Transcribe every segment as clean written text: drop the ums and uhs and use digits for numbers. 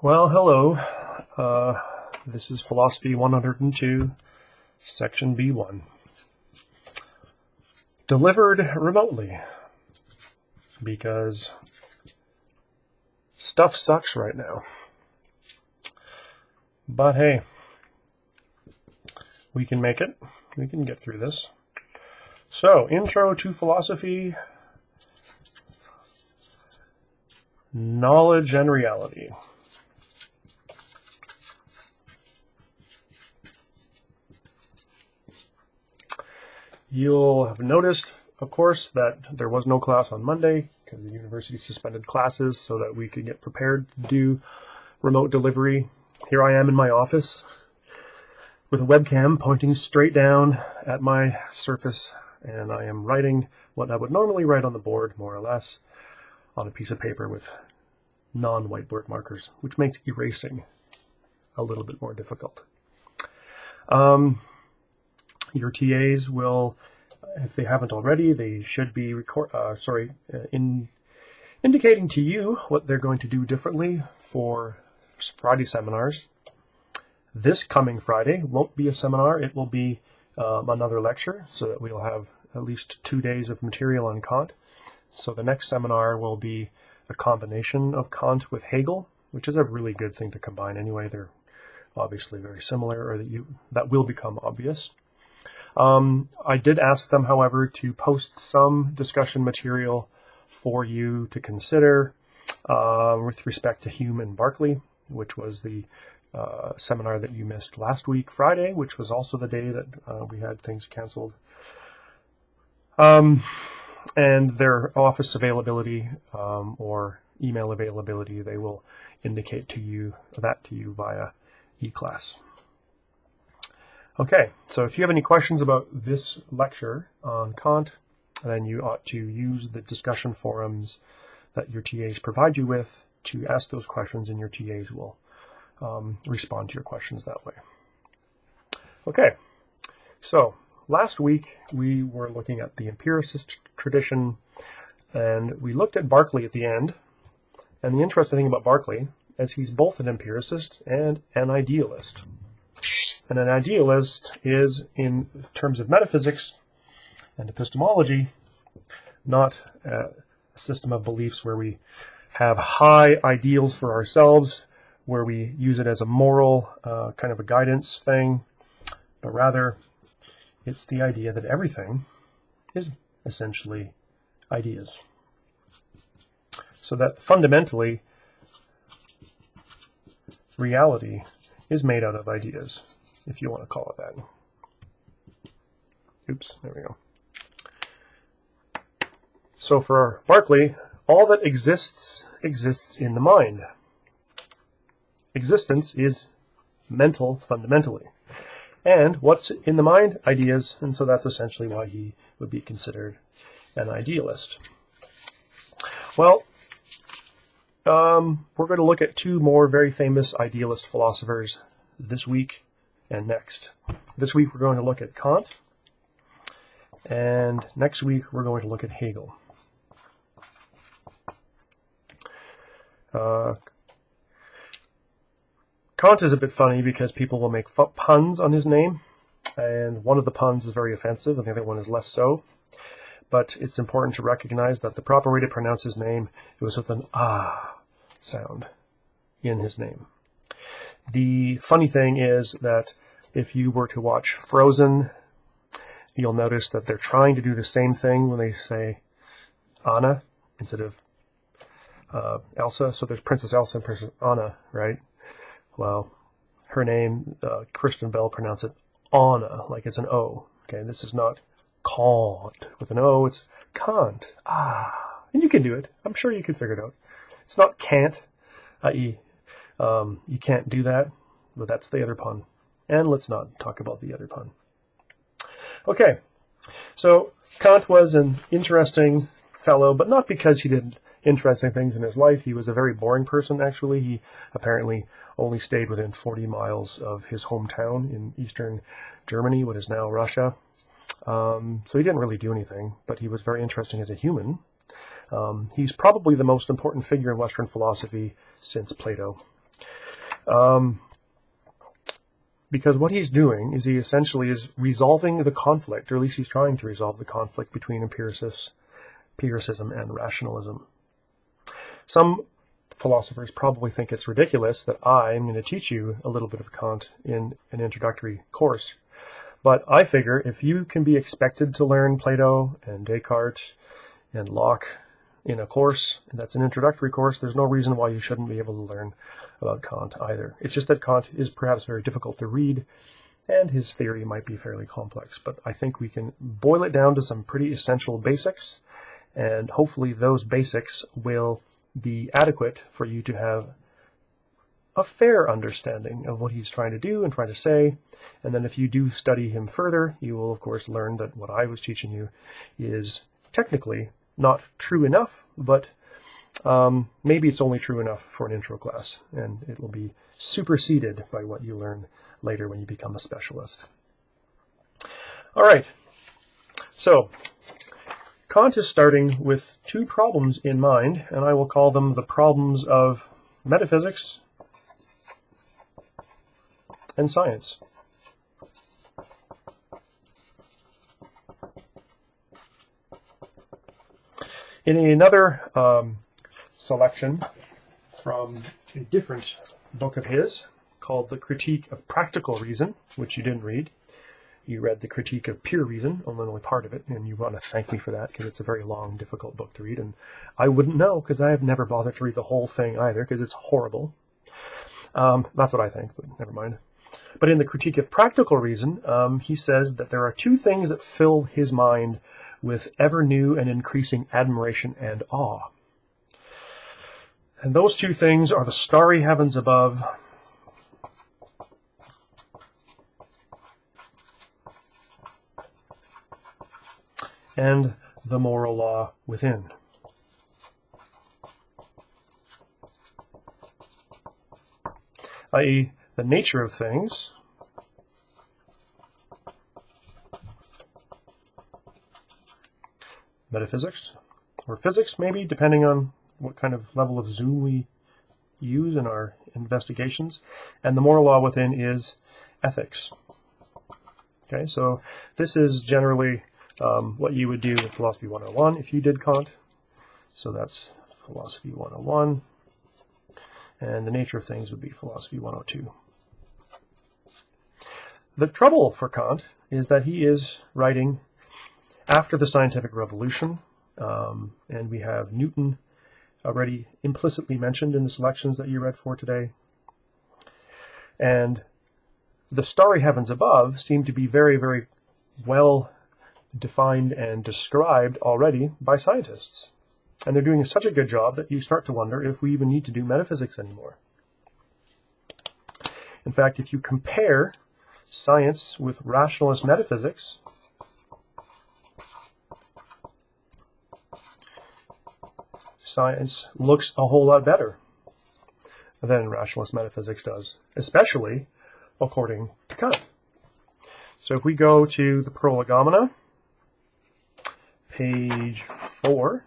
Well, hello. This is Philosophy 102, Section B1. Delivered remotely, because stuff sucks right now. But hey, we can make it. We can get through this. So, intro to philosophy, knowledge and reality. You'll have noticed, of course, that there was no class on Monday because the university suspended classes so that we could get prepared to do remote delivery. Here I am in my office with a webcam pointing straight down at my Surface, and I am writing what I would normally write on the board, more or less, on a piece of paper with non-whiteboard markers, which makes erasing a little bit more difficult. Your TAs will, if they haven't already, they should be indicating to you what they're going to do differently for Friday seminars. This coming Friday won't be a seminar, it will be another lecture, so that we'll have at least 2 days of material on Kant. So the next seminar will be a combination of Kant with Hegel, which is a really good thing to combine anyway. They're obviously very similar, or that will become obvious. I did ask them, however, to post some discussion material for you to consider with respect to Hume and Berkeley, which was the seminar that you missed last week, Friday, which was also the day that we had things canceled. And their office availability or email availability, they will indicate to you via eClass. Okay, so if you have any questions about this lecture on Kant, then you ought to use the discussion forums that your TAs provide you with to ask those questions, and your TAs will respond to your questions that way. Okay, so last week we were looking at the empiricist tradition, and we looked at Berkeley at the end. And the interesting thing about Berkeley is he's both an empiricist and an idealist. And an idealist is, in terms of metaphysics and epistemology, not a system of beliefs where we have high ideals for ourselves, where we use it as a moral kind of a guidance thing, but rather it's the idea that everything is essentially ideas. So that fundamentally reality is made out of ideas, if you want to call it that. Oops, there we go. So for Berkeley, all that exists in the mind. Existence is mental fundamentally. And what's in the mind? Ideas. And so that's essentially why he would be considered an idealist. Well, we're going to look at two more very famous idealist philosophers this week and next. This week we're going to look at Kant, and next week we're going to look at Hegel. Kant is a bit funny because people will make puns on his name, and one of the puns is very offensive and the other one is less so. But it's important to recognize that the proper way to pronounce his name is with an ah sound in his name. The funny thing is that if you were to watch Frozen, you'll notice that they're trying to do the same thing when they say Anna instead of Elsa. So there's Princess Elsa and Princess Anna, right? Well, her name, Kristen Bell pronounced it Anna, like it's an O. Okay, this is not Kant with an O, it's Kant. And you can do it. I'm sure you can figure it out. It's not Kant, i.e., you can't do that, but that's the other pun. And let's not talk about the other pun. Okay, so Kant was an interesting fellow, but not because he did interesting things in his life. He was a very boring person, actually. He apparently only stayed within 40 miles of his hometown in eastern Germany, what is now Russia. So he didn't really do anything, but he was very interesting as a human. He's probably the most important figure in Western philosophy since Plato. Because what he's doing is he essentially is resolving the conflict, or at least he's trying to resolve the conflict between empiricism and rationalism. Some philosophers probably think it's ridiculous that I'm going to teach you a little bit of Kant in an introductory course. But I figure if you can be expected to learn Plato and Descartes and Locke in a course, and that's an introductory course, there's no reason why you shouldn't be able to learn about Kant either. It's just that Kant is perhaps very difficult to read, and his theory might be fairly complex. But I think we can boil it down to some pretty essential basics, and hopefully those basics will be adequate for you to have a fair understanding of what he's trying to do and trying to say. And then if you do study him further, you will of course learn that what I was teaching you is technically not true enough, but maybe it's only true enough for an intro class, and it will be superseded by what you learn later when you become a specialist. All right, so Kant is starting with two problems in mind, and I will call them the problems of metaphysics and science. In another selection from a different book of his called The Critique of Practical Reason, which you didn't read. You read The Critique of Pure Reason, only part of it, and you want to thank me for that because it's a very long, difficult book to read, and I wouldn't know because I have never bothered to read the whole thing either because it's horrible. That's what I think, but never mind. But in The Critique of Practical Reason, he says that there are two things that fill his mind with ever new and increasing admiration and awe. And those two things are the starry heavens above and the moral law within. I.e., the nature of things metaphysics, or physics maybe, depending on what kind of level of zoom we use in our investigations. And the moral law within is ethics. Okay, so this is generally what you would do with Philosophy 101 if you did Kant. So that's Philosophy 101. And the nature of things would be Philosophy 102. The trouble for Kant is that he is writing after the scientific revolution, and we have Newton already implicitly mentioned in the selections that you read for today. And the starry heavens above seem to be very, very well defined and described already by scientists. And they're doing such a good job that you start to wonder if we even need to do metaphysics anymore. In fact, if you compare science with rationalist metaphysics, science looks a whole lot better than rationalist metaphysics does, especially according to Kant. So if we go to the Prolegomena, page 4,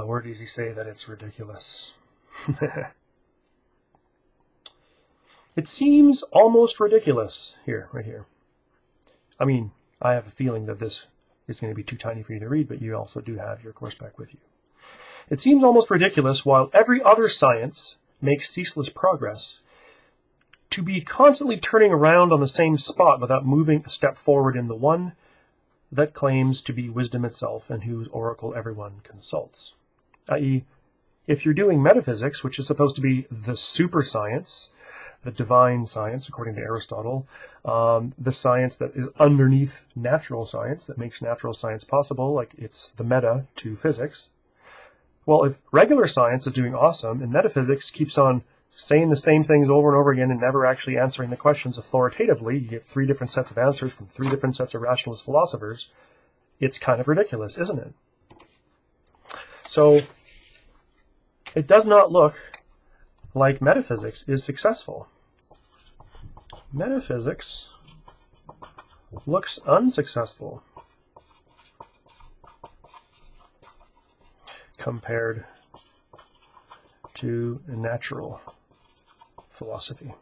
where does he say that it's ridiculous? It seems almost ridiculous here, right here. I mean, I have a feeling that this is going to be too tiny for you to read, but you also do have your course back with you. It seems almost ridiculous, while every other science makes ceaseless progress, to be constantly turning around on the same spot without moving a step forward in the one that claims to be wisdom itself and whose oracle everyone consults. I.e., if you're doing metaphysics, which is supposed to be the super science, the divine science, according to Aristotle, the science that is underneath natural science, that makes natural science possible, like it's the meta to physics. Well, if regular science is doing awesome and metaphysics keeps on saying the same things over and over again and never actually answering the questions authoritatively, you get 3 different sets of answers from 3 different sets of rationalist philosophers, it's kind of ridiculous, isn't it? So it does not look like metaphysics is successful. Metaphysics looks unsuccessful. compared to natural philosophy,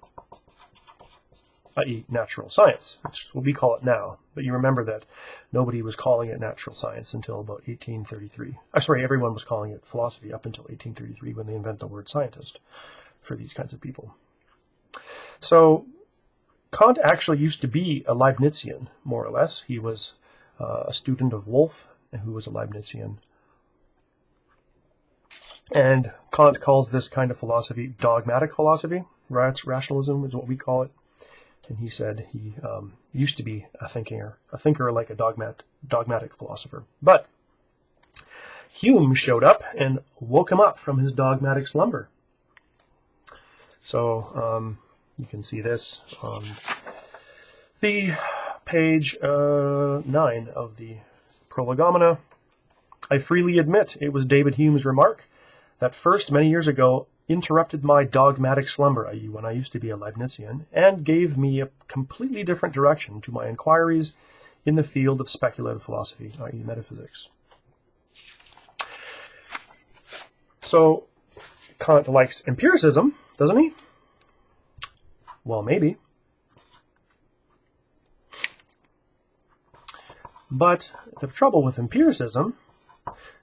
i.e. natural science, which is what we call it now. But you remember that nobody was calling it natural science until about 1833. Sorry, everyone was calling it philosophy up until 1833 when they invent the word scientist for these kinds of people. So Kant actually used to be a Leibnizian, more or less. He was a student of Wolff, who was a Leibnizian. And Kant calls this kind of philosophy dogmatic philosophy. Rationalism is what we call it. And he said he used to be a thinker like a dogmatic philosopher. But Hume showed up and woke him up from his dogmatic slumber. So you can see this on the page 9 of the Prolegomena. I freely admit it was David Hume's remark that first, many years ago, interrupted my dogmatic slumber, i.e. when I used to be a Leibnizian, and gave me a completely different direction to my inquiries in the field of speculative philosophy, i.e. metaphysics. So, Kant likes empiricism, doesn't he? Well, maybe. But the trouble with empiricism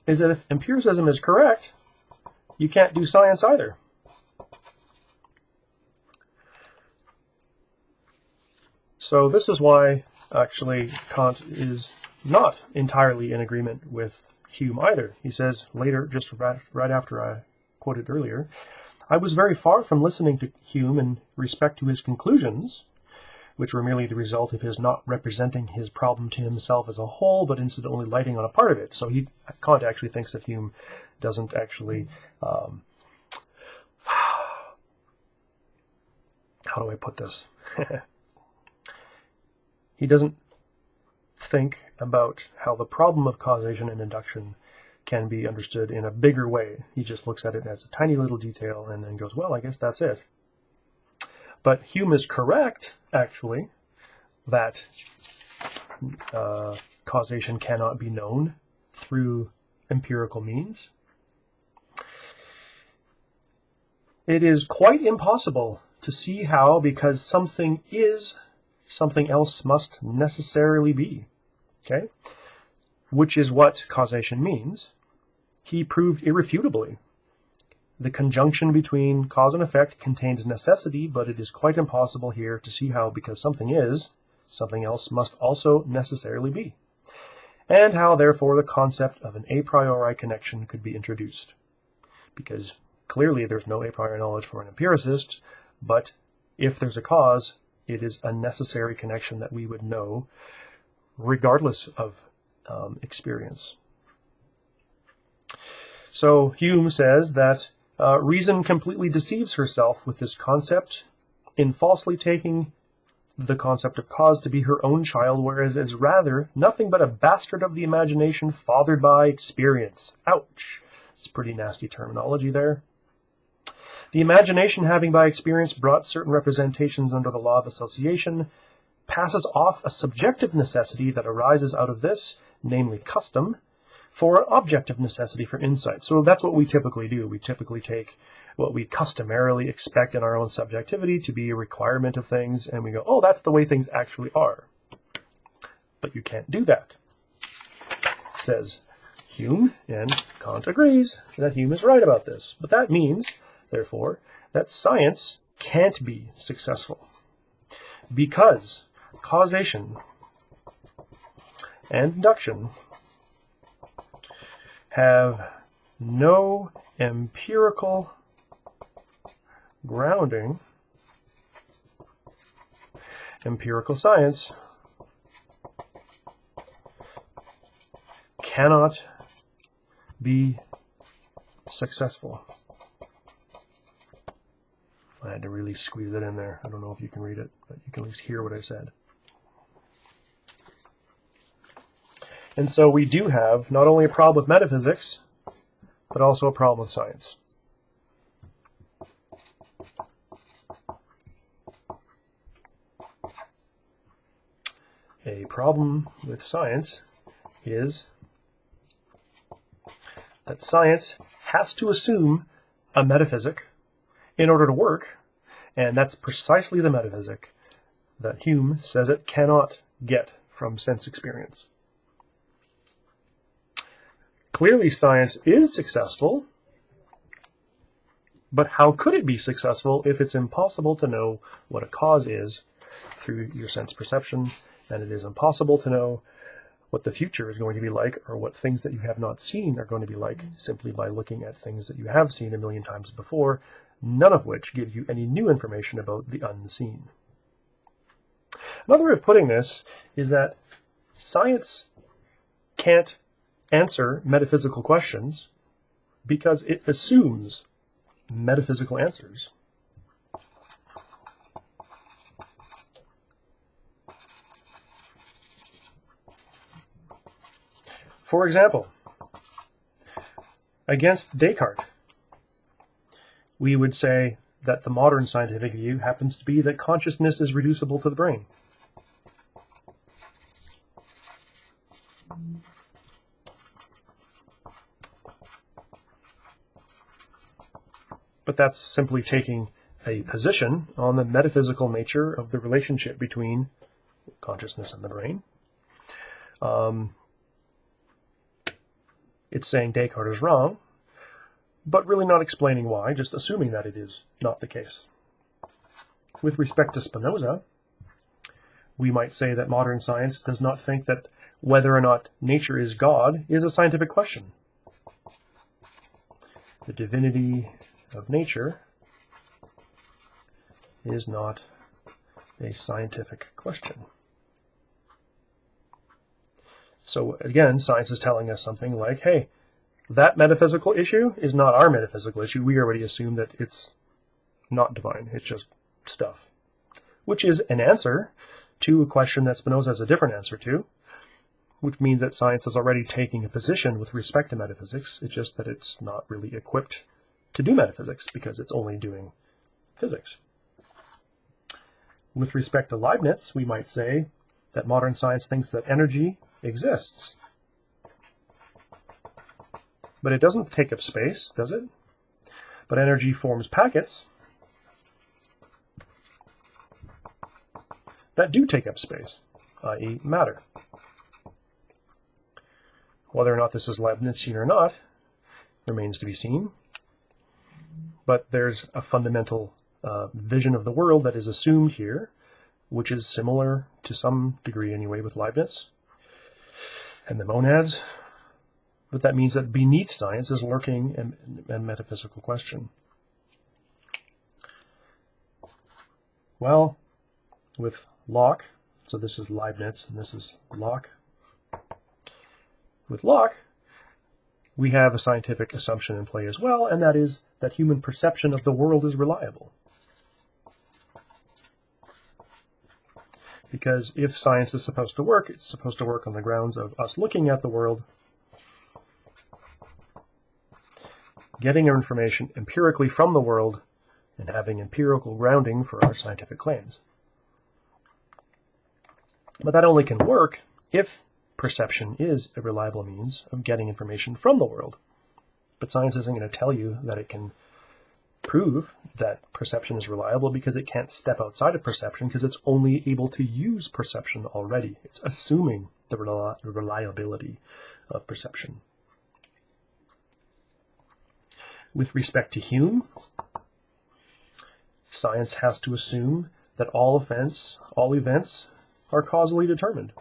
is that if empiricism is correct, you can't do science either. So this is why, actually, Kant is not entirely in agreement with Hume either. He says later, just right after I quoted earlier, I was very far from listening to Hume in respect to his conclusions, which were merely the result of his not representing his problem to himself as a whole, but instead only lighting on a part of it. So Kant actually thinks that Hume doesn't actually, how do I put this? He doesn't think about how the problem of causation and induction can be understood in a bigger way. He just looks at it as a tiny little detail and then goes, well, I guess that's it. But Hume is correct, actually, that causation cannot be known through empirical means. It is quite impossible to see how, because something is, something else must necessarily be. Okay? Which is what causation means. He proved irrefutably. The conjunction between cause and effect contains necessity, but it is quite impossible here to see how, because something is, something else must also necessarily be. And how, therefore, the concept of an a priori connection could be introduced. Because clearly there's no a priori knowledge for an empiricist, but if there's a cause, it is a necessary connection that we would know regardless of experience. So Hume says that reason completely deceives herself with this concept in falsely taking the concept of cause to be her own child, whereas it is rather nothing but a bastard of the imagination fathered by experience. Ouch! It's pretty nasty terminology there. The imagination, having by experience brought certain representations under the law of association, passes off a subjective necessity that arises out of this, namely custom, for an objective necessity for insight. So that's what we typically do. We typically take what we customarily expect in our own subjectivity to be a requirement of things, and we go, oh, that's the way things actually are. But you can't do that, says Hume, and Kant agrees that Hume is right about this. But that means, therefore, that science can't be successful, because causation and induction have no empirical grounding. Empirical science cannot be successful. I had to really squeeze it in there. I don't know if you can read it, but you can at least hear what I said. And so we do have not only a problem with metaphysics, but also a problem with science. A problem with science is that science has to assume a metaphysic in order to work, and that's precisely the metaphysic that Hume says it cannot get from sense experience. Clearly, science is successful, but how could it be successful if it's impossible to know what a cause is through your sense perception, and it is impossible to know what the future is going to be like, or what things that you have not seen are going to be like, simply by looking at things that you have seen a million times before, none of which give you any new information about the unseen. Another way of putting this is that science can't answer metaphysical questions because it assumes metaphysical answers. For example, against Descartes, we would say that the modern scientific view happens to be that consciousness is reducible to the brain. But that's simply taking a position on the metaphysical nature of the relationship between consciousness and the brain. It's saying Descartes is wrong, but really not explaining why, just assuming that it is not the case. With respect to Spinoza, we might say that modern science does not think that whether or not nature is God is a scientific question. The divinity of nature is not a scientific question. So again, science is telling us something like, hey, that metaphysical issue is not our metaphysical issue. We already assume that it's not divine. It's just stuff. Which is an answer to a question that Spinoza has a different answer to, which means that science is already taking a position with respect to metaphysics. It's just that it's not really equipped to do metaphysics because it's only doing physics. With respect to Leibniz, we might say that modern science thinks that energy exists. But it doesn't take up space, does it? But energy forms packets that do take up space, i.e. matter. Whether or not this is Leibnizian or not remains to be seen. But there's a fundamental vision of the world that is assumed here, which is similar to some degree anyway with Leibniz and the monads. But that means that beneath science is lurking a metaphysical question. Well, with Locke, so this is Leibniz and this is Locke. With Locke, we have a scientific assumption in play as well, and that is that human perception of the world is reliable. Because if science is supposed to work, it's supposed to work on the grounds of us looking at the world, getting our information empirically from the world, and having empirical grounding for our scientific claims. But that only can work if perception is a reliable means of getting information from the world. But science isn't going to tell you that it can prove that perception is reliable because it can't step outside of perception because it's only able to use perception already. It's assuming the reliability of perception. With respect to Hume, science has to assume that all events are causally determined.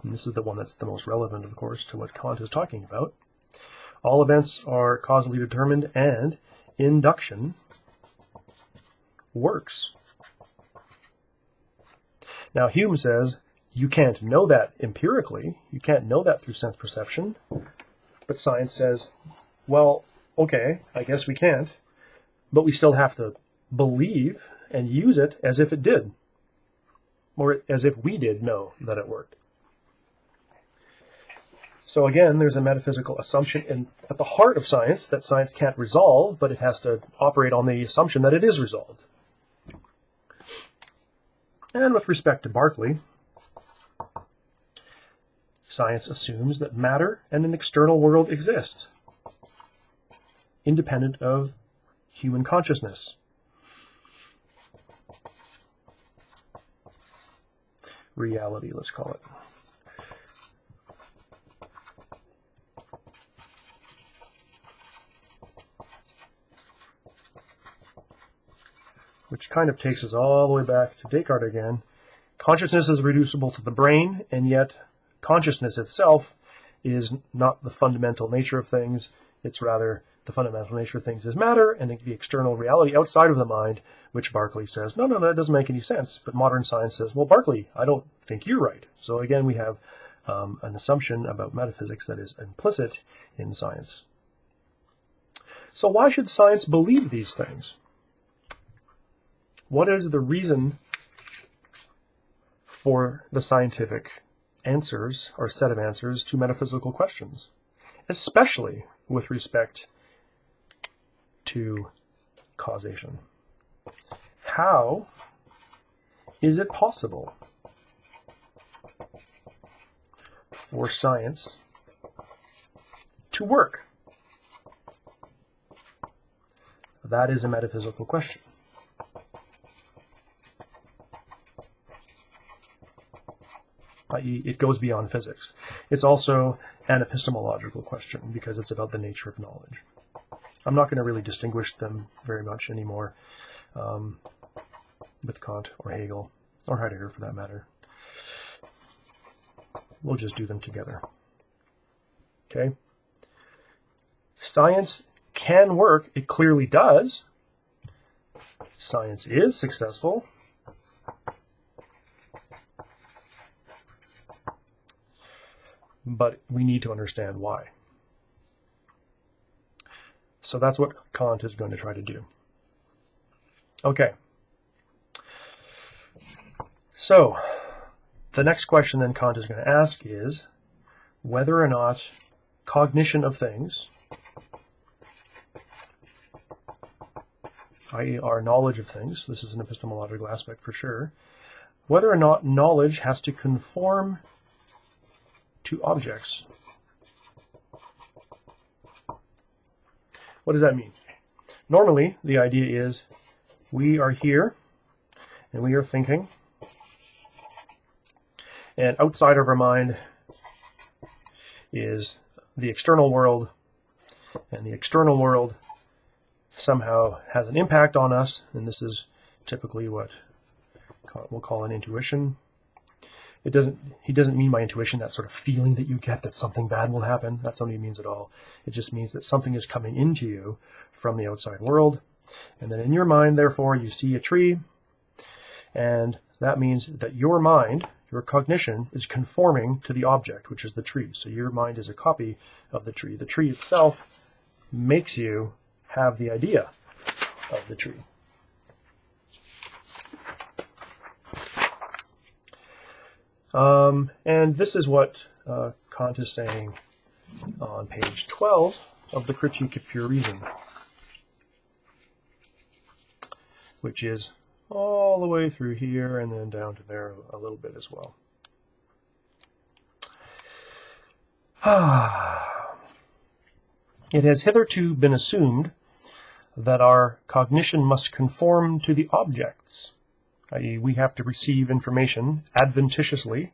And this is the one that's the most relevant, of course, to what Kant is talking about. All events are causally determined, and induction works. Now, Hume says you can't know that empirically. You can't know that through sense perception. But science says, well, okay, I guess we can't. But we still have to believe and use it as if it did. Or as if we did know that it worked. So again, there's a metaphysical assumption at the heart of science that science can't resolve, but it has to operate on the assumption that it is resolved. And with respect to Berkeley, Science assumes that matter and an external world exist, independent of human consciousness. Reality, let's call it. Which kind of takes us all the way back to Descartes again. Consciousness is reducible to the brain, and yet consciousness itself is not the fundamental nature of things. It's rather the fundamental nature of things is matter, and the external reality outside of the mind, which Berkeley says, no, that doesn't make any sense. But modern science says, well, Berkeley, I don't think you're right. So again, we have an assumption about metaphysics that is implicit in science. So why should science believe these things? What is the reason for the scientific answers or set of answers to metaphysical questions, especially with respect to causation? How is it possible for science to work? That is a metaphysical question. I.e., it goes beyond physics. It's also an epistemological question because it's about the nature of knowledge. I'm not going to really distinguish them very much anymore with Kant or Hegel or Heidegger for that matter. We'll just do them together. Okay? Science can work. It clearly does. Science is successful. But we need to understand why. So that's what Kant is going to try to do. Okay. So the next question then Kant is going to ask is whether or not cognition of things, i.e. our knowledge of things, this is an epistemological aspect for sure, whether or not knowledge has to conform to objects. What does that mean? Normally, the idea is we are here and we are thinking, and outside of our mind is the external world, and the external world somehow has an impact on us, and this is typically what we'll call an intuition. He doesn't mean by intuition that sort of feeling that you get that something bad will happen. That's not what he means at all. It just means that something is coming into you from the outside world. And then in your mind, therefore, you see a tree. And that means that your mind, your cognition, is conforming to the object, which is the tree. So your mind is a copy of the tree. The tree itself makes you have the idea of the tree. And this is what Kant is saying on page 12 of the Critique of Pure Reason, which is all the way through here and then down to there a little bit as well. It has hitherto been assumed that our cognition must conform to the objects, i.e., we have to receive information adventitiously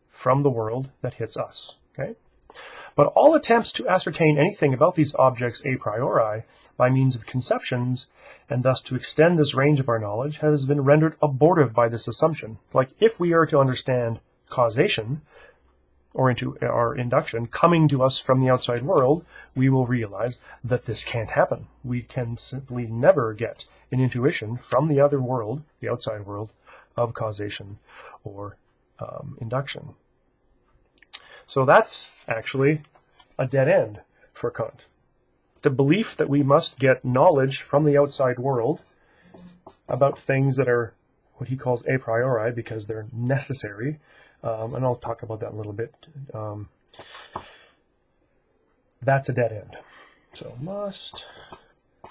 from the world that hits us. Okay? But all attempts to ascertain anything about these objects a priori by means of conceptions, and thus to extend this range of our knowledge, has been rendered abortive by this assumption. Like, if we are to understand causation, or into our induction, coming to us from the outside world, we will realize that this can't happen. We can simply never get an intuition from the other world, the outside world, of causation or induction. So that's actually a dead end for Kant. The belief that we must get knowledge from the outside world about things that are what he calls a priori because they're necessary, and I'll talk about that in a little bit. That's a dead end. So must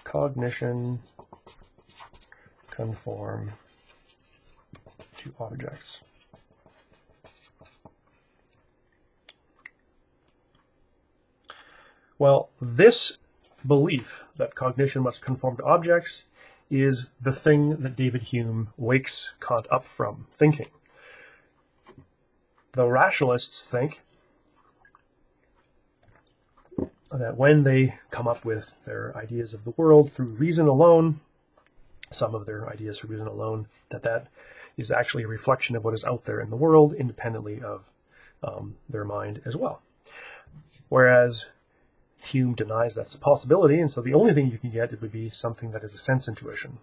cognition conform to objects. Well, this belief that cognition must conform to objects is the thing that David Hume wakes Kant up from thinking. The rationalists think that when they come up with their ideas of the world through reason alone, some of their ideas through reason alone, that is actually a reflection of what is out there in the world, independently of their mind as well. Whereas Hume denies that's a possibility, and so the only thing you can get would be something that is a sense intuition.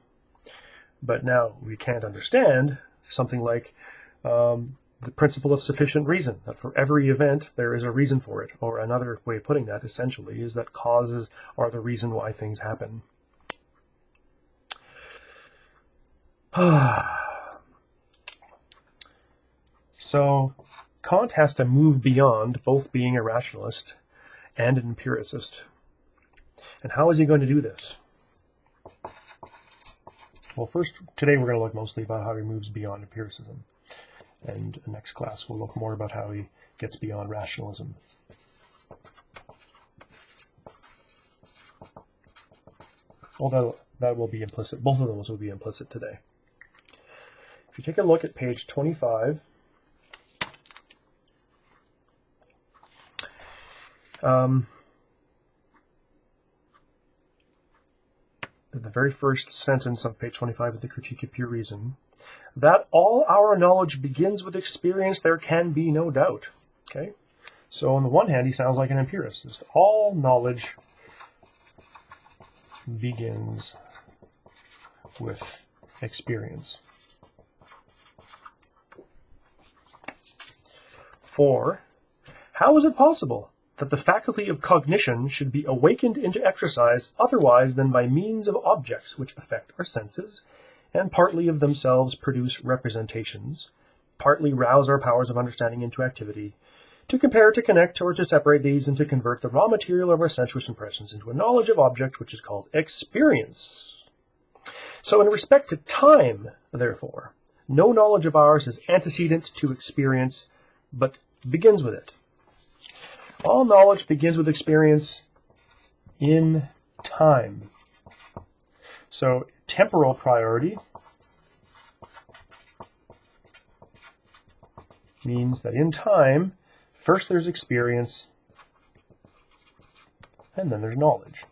But now we can't understand something like the principle of sufficient reason, that for every event there is a reason for it. Or another way of putting that, essentially, is that causes are the reason why things happen. So Kant has to move beyond both being a rationalist and an empiricist. And how is he going to do this? Well, first, today we're going to look mostly about how he moves beyond empiricism. And next class we'll look more about how he gets beyond rationalism. Well, that will be implicit. Both of those will be implicit today. If you take a look at page 25, the very first sentence of page 25 of the Critique of Pure Reason, that all our knowledge begins with experience, there can be no doubt. Okay? So on the one hand, he sounds like an empiricist. All knowledge begins with experience. For, how is it possible that the faculty of cognition should be awakened into exercise otherwise than by means of objects which affect our senses, and partly of themselves produce representations, partly rouse our powers of understanding into activity, to compare, to connect, or to separate these, and to convert the raw material of our sensuous impressions into a knowledge of object which is called experience. So in respect to time, therefore, no knowledge of ours is antecedent to experience, but begins with it. All knowledge begins with experience in time. So temporal priority means that in time, first there's experience, and then there's knowledge.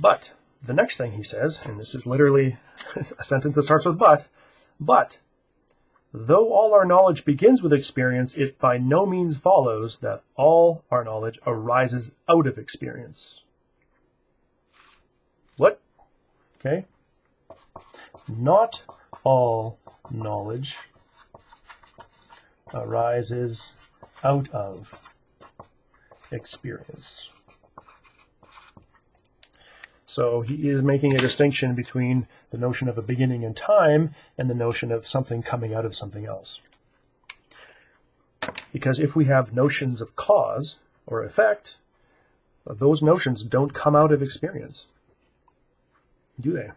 But the next thing he says, and this is literally a sentence that starts with but, though all our knowledge begins with experience, it by no means follows that all our knowledge arises out of experience. What? Okay. Not all knowledge arises out of experience. So he is making a distinction between the notion of a beginning in time and the notion of something coming out of something else. Because if we have notions of cause or effect, those notions don't come out of experience, do they?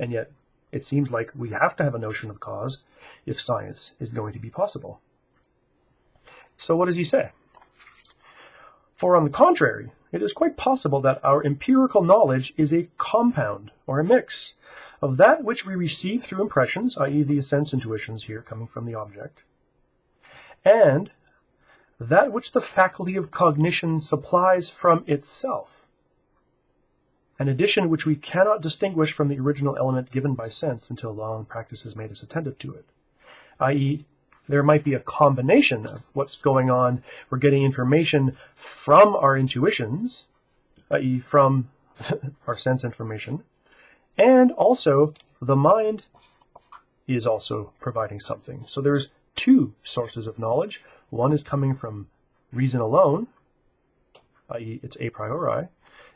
And yet, it seems like we have to have a notion of cause if science is going to be possible. So what does he say? For on the contrary, it is quite possible that our empirical knowledge is a compound or a mix of that which we receive through impressions, i.e. the sense intuitions here coming from the object, and that which the faculty of cognition supplies from itself, an addition which we cannot distinguish from the original element given by sense until long practice has made us attentive to it, i.e. there might be a combination of what's going on. We're getting information from our intuitions, i.e. from our sense information, and also the mind is also providing something. So there's two sources of knowledge. One is coming from reason alone, i.e. it's a priori,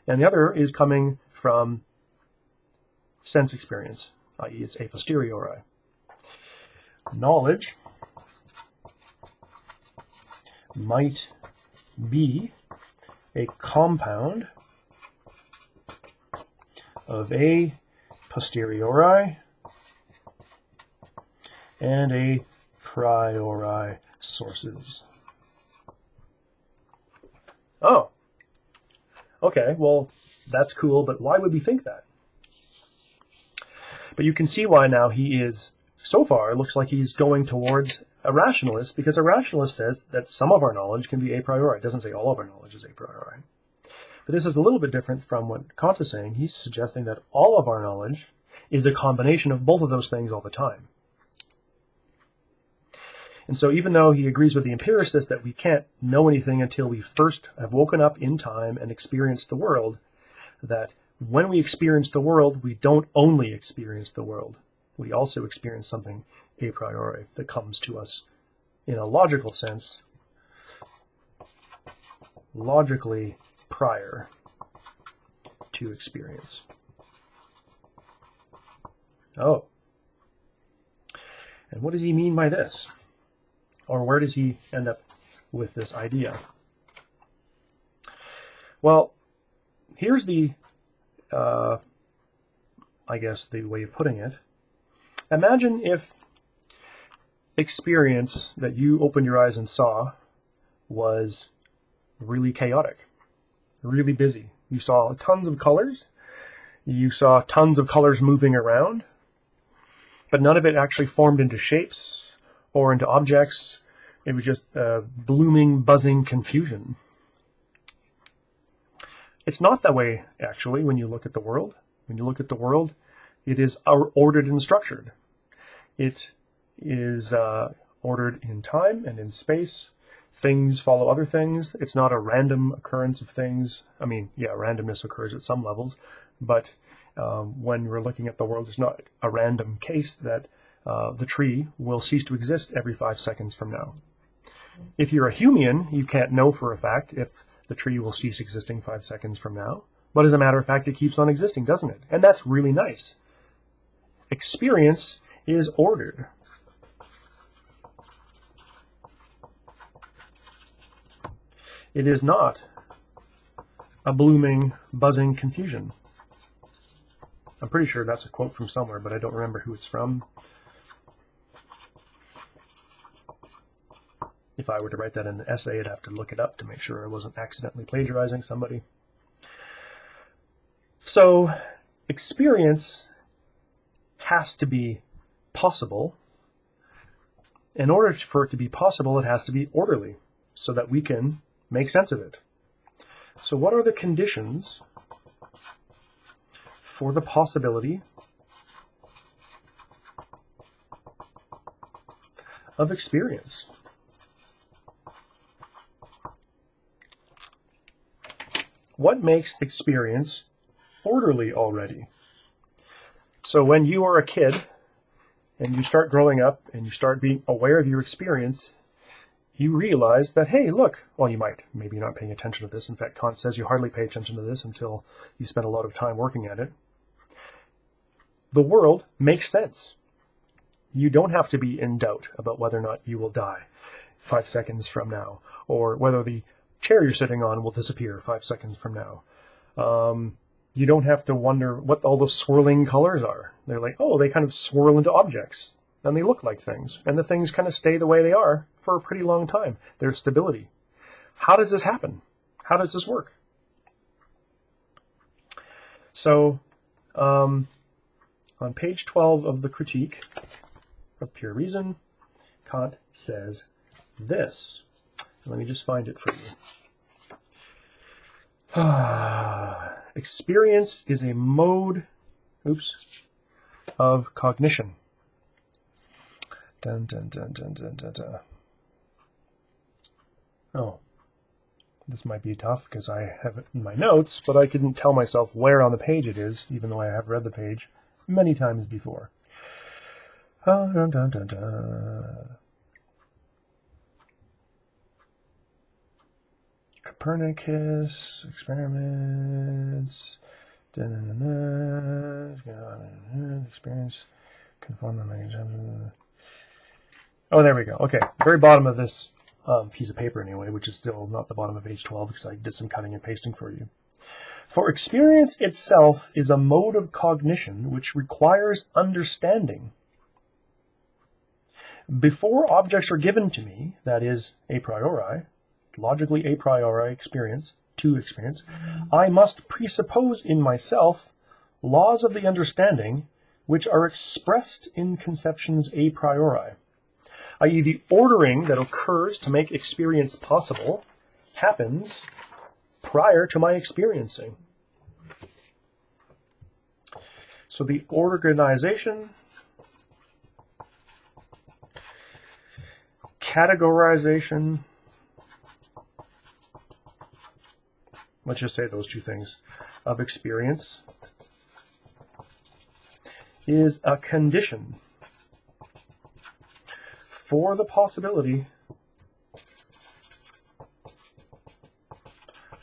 and the other is coming from sense experience, i.e. it's a posteriori. Knowledge might be a compound of a posteriori and a priori sources. Oh, okay, well, that's cool, but why would we think that? But you can see why now he is, so far, it looks like he's going towards a rationalist, because a rationalist says that some of our knowledge can be a priori. It doesn't say all of our knowledge is a priori. But this is a little bit different from what Kant is saying. He's suggesting that all of our knowledge is a combination of both of those things all the time. And so even though he agrees with the empiricist that we can't know anything until we first have woken up in time and experienced the world, that when we experience the world, we don't only experience the world. We also experience something a priori that comes to us in a logical sense, logically prior to experience. Oh. And what does he mean by this? Or where does he end up with this idea? Well, here's the, I guess the way of putting it. Imagine if experience that you opened your eyes and saw was really chaotic, really busy. You saw tons of colors. You saw tons of colors moving around, but none of it actually formed into shapes or into objects. It was just blooming, buzzing confusion. It's not that way, actually, when you look at the world. When you look at the world, it is ordered and structured. It is ordered in time and in space. Things follow other things. It's not a random occurrence of things. I mean, yeah, randomness occurs at some levels, but when we're looking at the world, it's not a random case that the tree will cease to exist every 5 seconds from now. If you're a Humean, you can't know for a fact if the tree will cease existing 5 seconds from now. But as a matter of fact, it keeps on existing, doesn't it? And that's really nice. Experience is ordered. It is not a blooming, buzzing confusion. I'm pretty sure that's a quote from somewhere, but I don't remember who it's from. If I were to write that in an essay, I'd have to look it up to make sure I wasn't accidentally plagiarizing somebody. So, experience has to be possible. In order for it to be possible, it has to be orderly, so that we can make sense of it. So what are the conditions for the possibility of experience? What makes experience orderly already? So when you are a kid and you start growing up and you start being aware of your experience, you realize that, hey, look, well, you might, maybe you're not paying attention to this. In fact, Kant says you hardly pay attention to this until you spend a lot of time working at it. The world makes sense. You don't have to be in doubt about whether or not you will die 5 seconds from now, or whether the chair you're sitting on will disappear 5 seconds from now. You don't have to wonder what all those swirling colors are. They're like, oh, they kind of swirl into objects, and they look like things, and the things kind of stay the way they are for a pretty long time. There's stability. How does this happen? How does this work? So, on page 12 of the Critique of Pure Reason, Kant says this. Let me just find it for you. Experience is a mode, of cognition. Dun, dun, dun, dun, dun, dun, dun. Oh, this might be tough because I have it in my notes, but I couldn't tell myself where on the page it is, even though I have read the page many times before. Dun, dun, dun, dun. Copernicus, experiments, experience, conform the mechanism. Oh, there we go. Okay, very bottom of this piece of paper anyway, which is still not the bottom of page 12 because I did some cutting and pasting for you. For experience itself is a mode of cognition which requires understanding. Before objects are given to me, that is, a priori, logically a priori experience, to experience, I must presuppose in myself laws of the understanding which are expressed in conceptions a priori, i.e. the ordering that occurs to make experience possible happens prior to my experiencing. So the organization, categorization, let's just say those two things, of experience is a condition for the possibility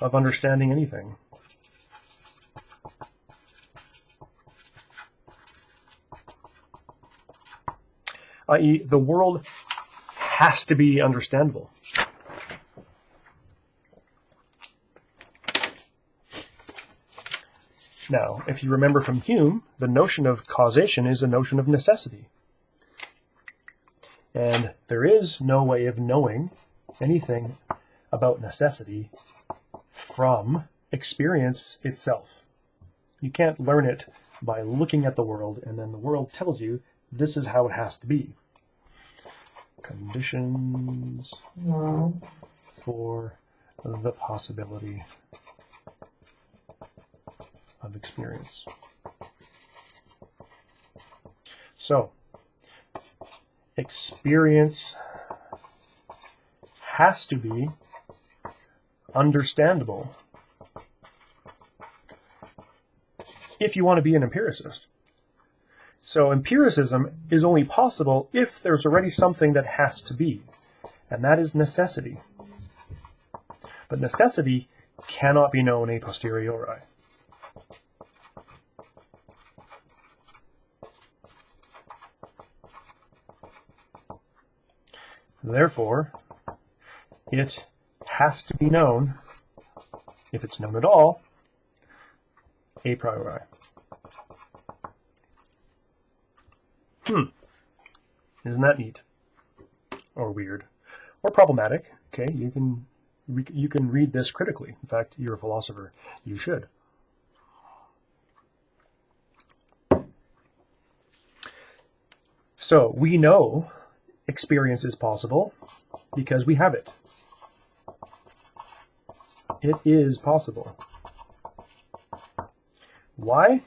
of understanding anything. I.e., the world has to be understandable. Now, if you remember from Hume, the notion of causation is a notion of necessity. And there is no way of knowing anything about necessity from experience itself. You can't learn it by looking at the world and then the world tells you this is how it has to be. Conditions for the possibility of experience. So, experience has to be understandable if you want to be an empiricist. So empiricism is only possible if there's already something that has to be, and that is necessity. But necessity cannot be known a posteriori. Therefore, it has to be known, if it's known at all, a priori. Isn't that neat? Or weird? Or problematic? Okay, you can read this critically. In fact, you're a philosopher. You should. So, we know experience is possible because we have it. It is possible. Why?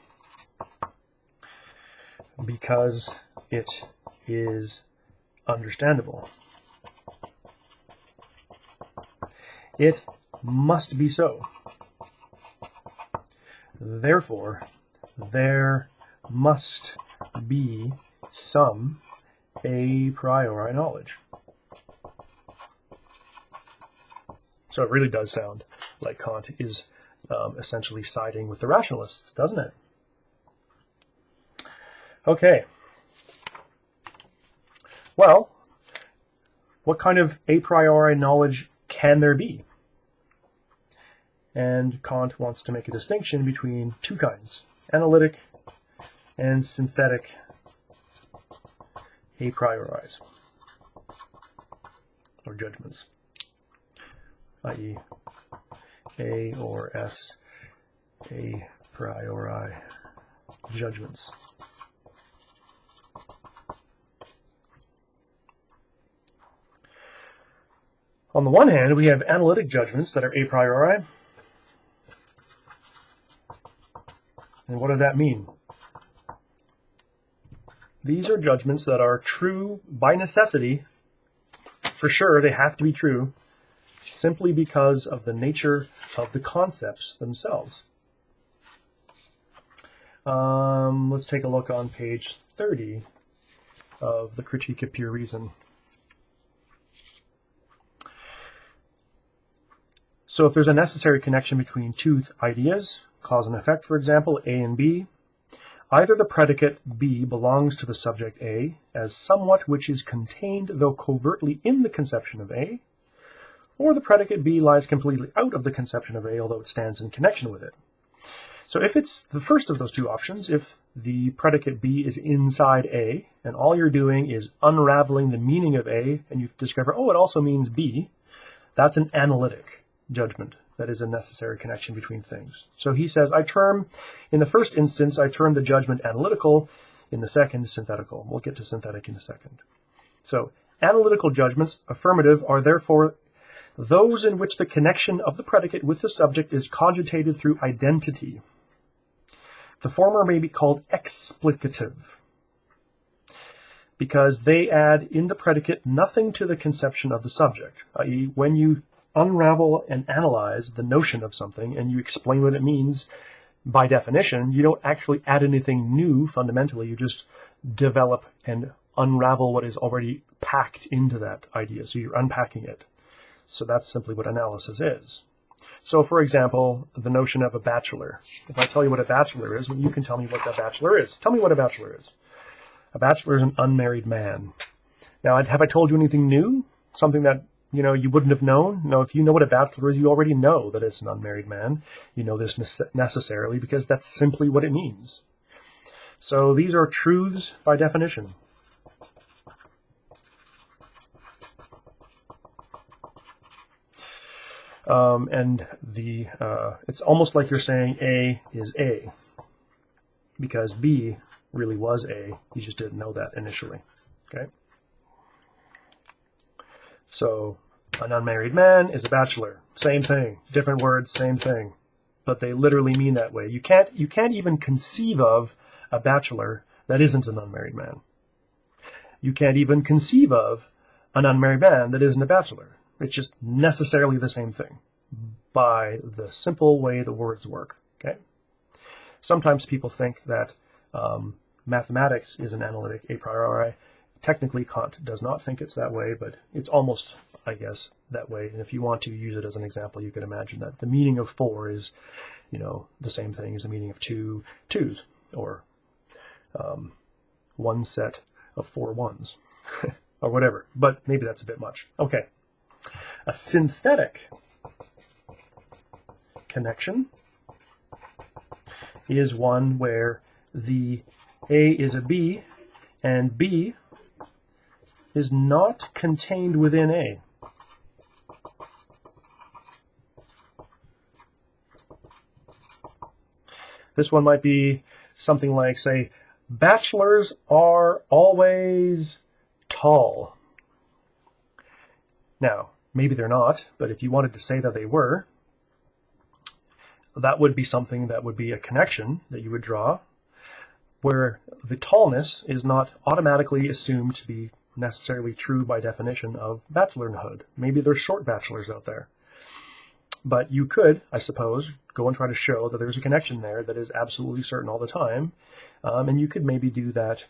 Because it is understandable. It must be so. Therefore, there must be some a priori knowledge. So it really does sound like Kant is essentially siding with the rationalists, doesn't it? Okay. Well, what kind of a priori knowledge can there be? And Kant wants to make a distinction between two kinds, analytic and synthetic a prioris, or judgments, i.e. A or S a priori judgments. On the one hand, we have analytic judgments that are a priori. And what does that mean? These are judgments that are true by necessity. For sure, they have to be true, simply because of the nature of the concepts themselves. Let's take a look on page 30 of the Critique of Pure Reason. So if there's a necessary connection between two ideas, cause and effect, for example, A and B, either the predicate B belongs to the subject A as somewhat which is contained, though covertly, in the conception of A, or the predicate B lies completely out of the conception of A, although it stands in connection with it. So if it's the first of those two options, if the predicate B is inside A, and all you're doing is unraveling the meaning of A, and you discover, oh, it also means B. That's an analytic judgment. That is a necessary connection between things. So he says, in the first instance, I term the judgment analytical, in the second, synthetical. We'll get to synthetic in a second. So analytical judgments, affirmative, are therefore those in which the connection of the predicate with the subject is cogitated through identity. The former may be called explicative, because they add in the predicate nothing to the conception of the subject, i.e., when you unravel and analyze the notion of something and you explain what it means, by definition, you don't actually add anything new fundamentally. You just develop and unravel what is already packed into that idea. So you're unpacking it. So that's simply what analysis is. So, for example, the notion of a bachelor. If I tell you what a bachelor is, well, you can tell me what that bachelor is. Tell me what a bachelor is. A bachelor is an unmarried man. Now, have I told you anything new? Something that, you wouldn't have known? No, if you know what a bachelor is, you already know that it's an unmarried man. You know this necessarily because that's simply what it means. So these are truths by definition. And it's almost like you're saying A is A, because B really was A. You just didn't know that initially. Okay. So an unmarried man is a bachelor. Same thing. Different words, same thing. But they literally mean that way. You can't even conceive of a bachelor that isn't an unmarried man. You can't even conceive of an unmarried man that isn't a bachelor. It's just necessarily the same thing by the simple way the words work. Okay. Sometimes people think that mathematics is an analytic a priori. Technically, Kant does not think it's that way, but it's almost, I guess, that way. And if you want to use it as an example, you could imagine that the meaning of 4 is, the same thing as the meaning of 2 twos, or one set of 4 ones, or whatever. But maybe that's a bit much. Okay. A synthetic connection is one where the A is a B, and B is not contained within A. This one might be something like, say, bachelors are always tall. Now, maybe they're not, but if you wanted to say that they were, that would be something that would be a connection that you would draw, where the tallness is not automatically assumed to be necessarily true by definition of bachelorhood. Maybe there's short bachelors out there. But you could, I suppose, go and try to show that there's a connection there that is absolutely certain all the time. And you could maybe do that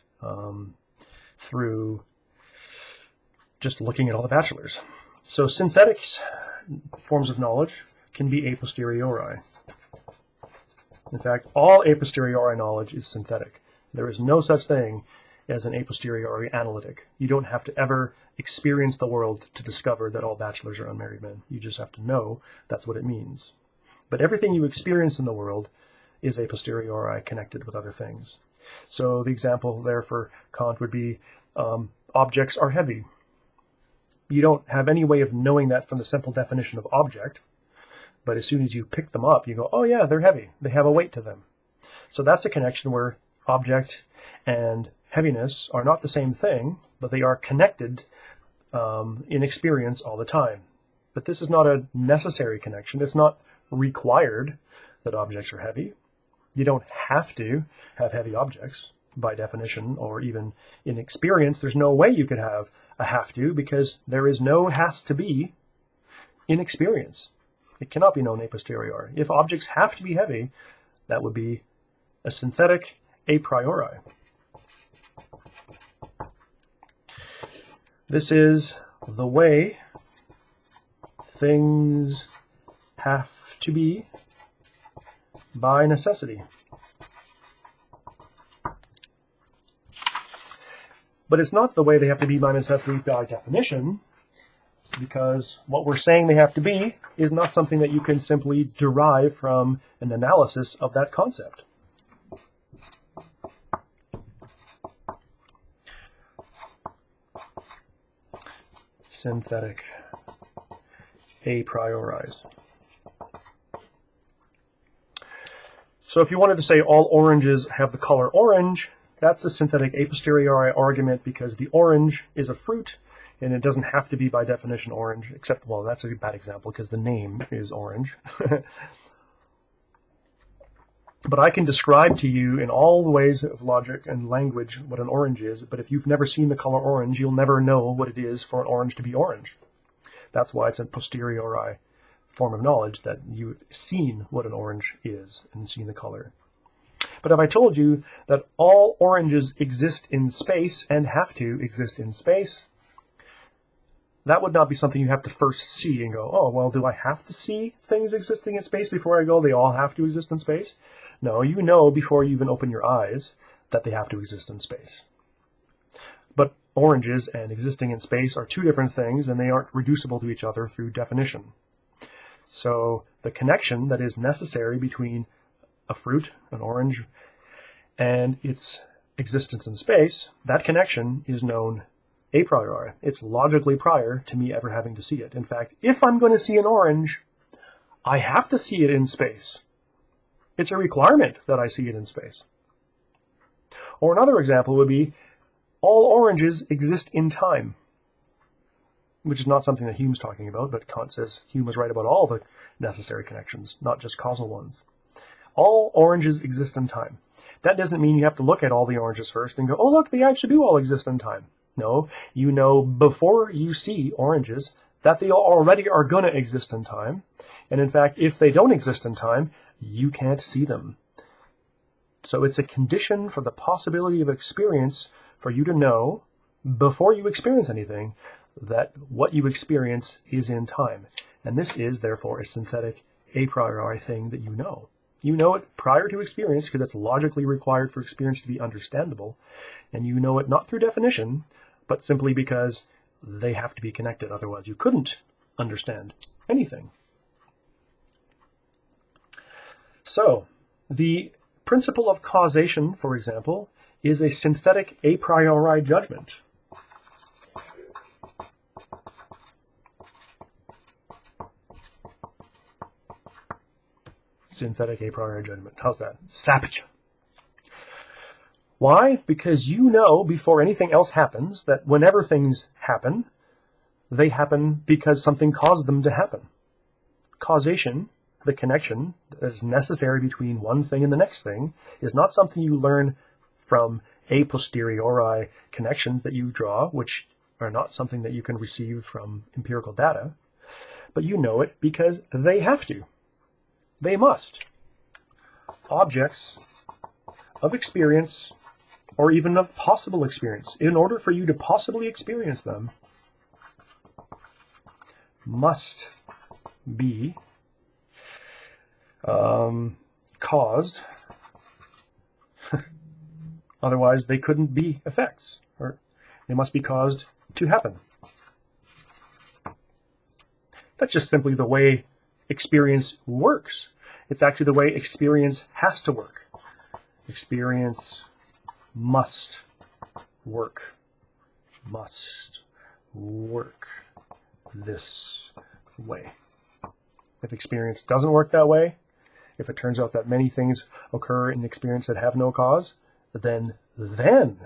through just looking at all the bachelors. So synthetic forms of knowledge can be a posteriori. In fact, all a posteriori knowledge is synthetic. There is no such thing as an a posteriori analytic. You don't have to ever experience the world to discover that all bachelors are unmarried men. You just have to know that's what it means. But everything you experience in the world is a posteriori connected with other things. So the example there for Kant would be objects are heavy. You don't have any way of knowing that from the simple definition of object, but as soon as you pick them up, you go, oh yeah, they're heavy. They have a weight to them. So that's a connection where object and heaviness are not the same thing, but they are connected in experience all the time. But this is not a necessary connection. It's not required that objects are heavy. You don't have to have heavy objects by definition, or even in experience. There's no way you could have a have to, because there is no has to be in experience. It cannot be known a posteriori. If objects have to be heavy, that would be a synthetic a priori. This is the way things have to be by necessity. But it's not the way they have to be by necessity by definition, because what we're saying they have to be is not something that you can simply derive from an analysis of that concept. synthetic a priori's. So if you wanted to say all oranges have the color orange, that's a synthetic a posteriori argument because the orange is a fruit and it doesn't have to be by definition orange, except, well, that's a bad example because the name is orange. But I can describe to you in all the ways of logic and language what an orange is, but if you've never seen the color orange, you'll never know what it is for an orange to be orange. That's why it's a posteriori form of knowledge, that you've seen what an orange is and seen the color. But if I told you that all oranges exist in space and have to exist in space, that would not be something you have to first see and go, oh, well, do I have to see things existing in space before I go, they all have to exist in space? No, you know before you even open your eyes that they have to exist in space. But oranges and existing in space are two different things, and they aren't reducible to each other through definition. So the connection that is necessary between a fruit, an orange, and its existence in space, that connection is known a priori. It's logically prior to me ever having to see it. In fact, if I'm going to see an orange, I have to see it in space. It's a requirement that I see it in space. Or another example would be, all oranges exist in time, which is not something that Hume's talking about, but Kant says Hume was right about all the necessary connections, not just causal ones. All oranges exist in time. That doesn't mean you have to look at all the oranges first and go, oh, look, they actually do all exist in time. No, you know before you see oranges that they already are going to exist in time. And in fact, if they don't exist in time, you can't see them. So it's a condition for the possibility of experience for you to know, before you experience anything, that what you experience is in time. And this is, therefore, a synthetic a priori thing that you know. You know it prior to experience because it's logically required for experience to be understandable. And you know it not through definition, but simply because they have to be connected. Otherwise, you couldn't understand anything. So, the principle of causation, for example, is a synthetic a priori judgment. Synthetic a priori judgment. How's that? Sapcha. Why? Because you know before anything else happens that whenever things happen, they happen because something caused them to happen. Causation, the connection that is necessary between one thing and the next thing, is not something you learn from a posteriori connections that you draw, which are not something that you can receive from empirical data, but you know it because they have to. They must. Objects of experience, or even of possible experience, in order for you to possibly experience them, must be caused. Otherwise, they couldn't be effects, or they must be caused to happen. That's just simply the way experience works. It's actually the way experience has to work. Experience must work. Must work this way. If experience doesn't work that way, if it turns out that many things occur in experience that have no cause, then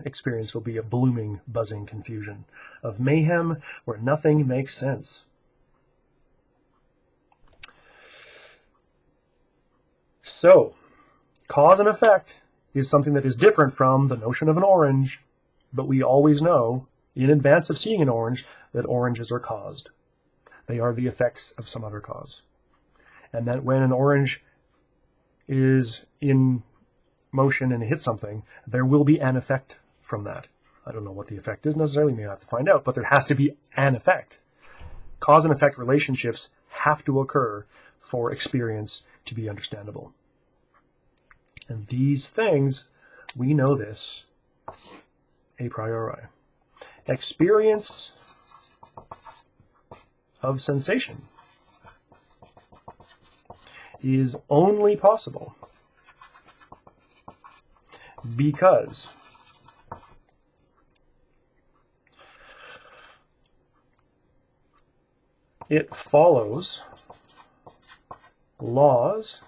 experience will be a blooming, buzzing confusion of mayhem where nothing makes sense. So, cause and effect is something that is different from the notion of an orange, but we always know, in advance of seeing an orange, that oranges are caused. They are the effects of some other cause. And that when an orange is in motion and hits something, there will be an effect from that. I don't know what the effect is necessarily, maybe I have to find out, but there has to be an effect. Cause and effect relationships have to occur for experience to be understandable. And these things, we know this a priori. Experience of sensation is only possible because it follows laws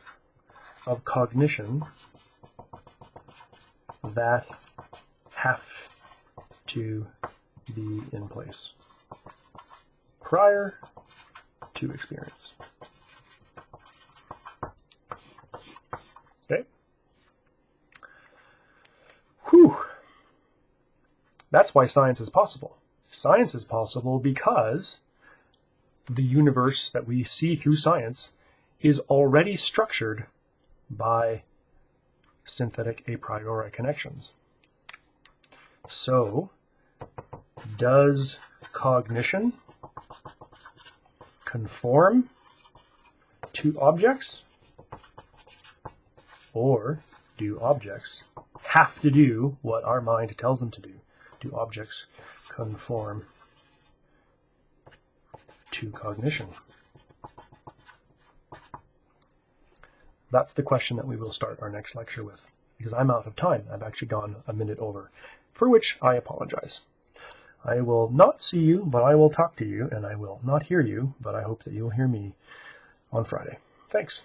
of cognition that have to be in place prior to experience. Okay? Whew. That's why science is possible. Science is possible because the universe that we see through science is already structured by synthetic a priori connections. So, does cognition conform to objects? Or do objects have to do what our mind tells them to do? Do objects conform to cognition? That's the question that we will start our next lecture with, because I'm out of time. I've actually gone a minute over, for which I apologize. I will not see you, but I will talk to you, and I will not hear you, but I hope that you'll hear me on Friday. Thanks.